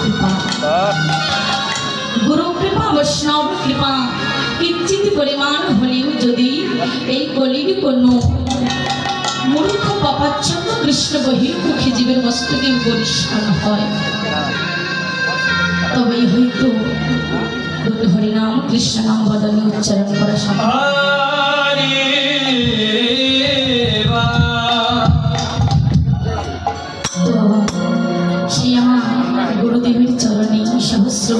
कृपा गुरु कृपा वैष्णव कृपा किंचित परिमाण हलेও যদি এই কলির কোনো মূর্খ পাপাচ্ছন্ন কৃষ্ণ বহির্মুখী জীবের মস্তকে পরিষ্কার হয় তবেই হয়তো হরিনাম কৃষ্ণ নাম বদলে উচ্চারণ করা সম্ভব। गुरुदेवर चरणे सहस्र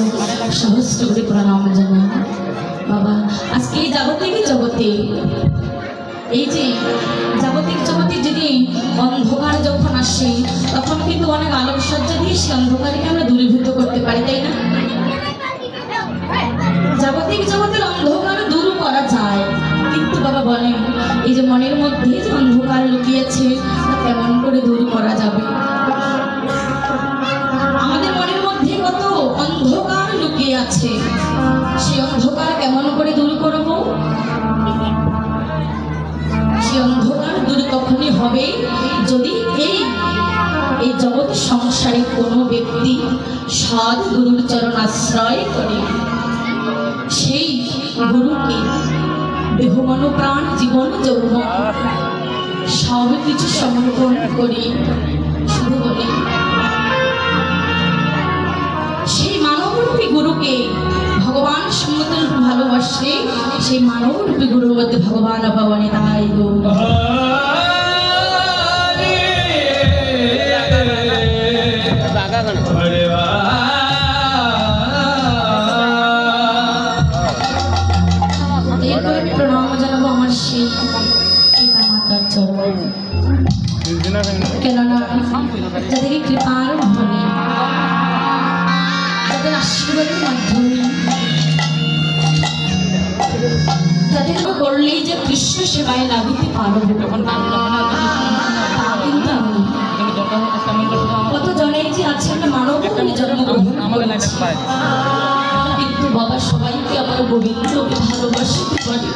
सहस्र করে প্রণাম জানাই বাবা। আজকে এই জাগতিক জগতে এই যে জাগতিক জগতে যদি অন্ধকার যখন আসে তখন কিন্তু অনেক আলোকসজ্জা দিয়ে সেই অন্ধকারকে আমরা দূরীভূত করতে পারি, তাই না? জাগতিক জগতের অন্ধকার দূর করা যায়, কিন্তু বাবা বলেন এই যে মনের মধ্যে যে অন্ধকার লুকিয়েছে তা কেমন করে দূর করা যাবে? আমাদের মনের মধ্যে কত অন্ধকার লুকিয়ে আছে, সেই অন্ধকার কেমন করে দূর করব? সেই অন্ধকার দূর তখনই হবে যদি এই জগৎ সংসারে কোনো ব্যক্তি সৎ গুরুর চরণ আশ্রয় করে, সেই গুরুকে দেহ মন প্রাণ জীবন যৌবন সব কিছু সমর্পণ করে শুধু বলে সেই মানবরূপী গুরুকে ভগবান সম্মত ভালোবাসে, সেই মানবরূপী গুরুর মধ্যে ভগবান ভগবানে তাই গৌর। এরপরে আমি প্রণাম জানাবো আমার সেই পিতা মাতার চরণ, কেননা যাদেরকে কৃপার ধনে তাদের আশীর্বাদের মাধ্যমে যাদের করলেই যে কৃষ্ণ সেবায় লাগিতে পারব কত জনেই যে আছে আমরা মানব বলে জন্মগ্রহণ করেছি, কিন্তু বাবা সবাইকে আমার গোবিন্দকে ভালোবাসতে পারি।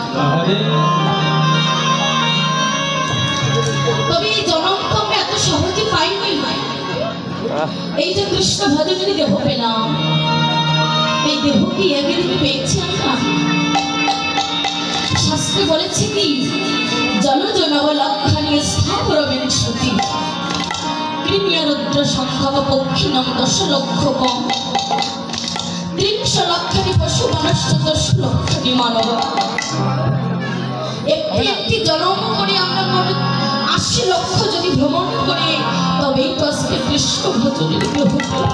তবে এই জন্ম তো আমরা এত সহজে পাইনি। এই যে কৃষ্ণ ভজনের দেহ পেলাম, এই দেহ কি একদিনে পেয়েছি আমরা? শাস্ত্রে বলেছে কি জলজ নবলক্ষণীয় স্থাবর বিংশতি কৃমিয় রুদ্র সংখ্যক পক্ষিণম 10 লক্ষ কম 30 লক্ষণী পশু মনুষ্য 10 লক্ষণী মানব। একটি জন্ম করে আমরা 80 লক্ষ যদি ভ্রমণ করে তবেই তো আজকে কৃষ্ণ ভজনের দেহ পেলাম।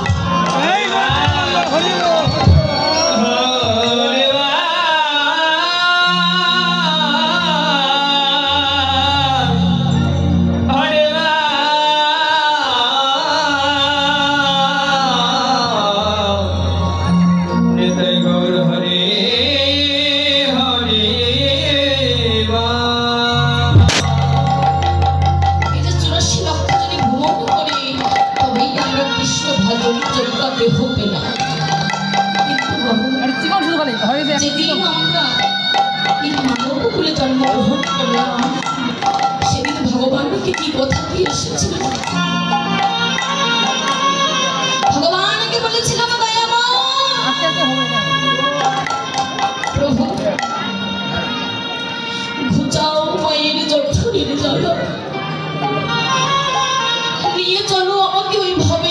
যেদিন আমরা এই মানবকুলে জন্মগ্রহণ করলাম সেদিন ভগবানকে কি কথা দিয়ে এসেছিলাম? ভগবানকে বলেছিলাম প্রভু ঘুচাও মায়ের জঠরের জ্বালা, নিয়ে চলো আমাকে ওইভাবে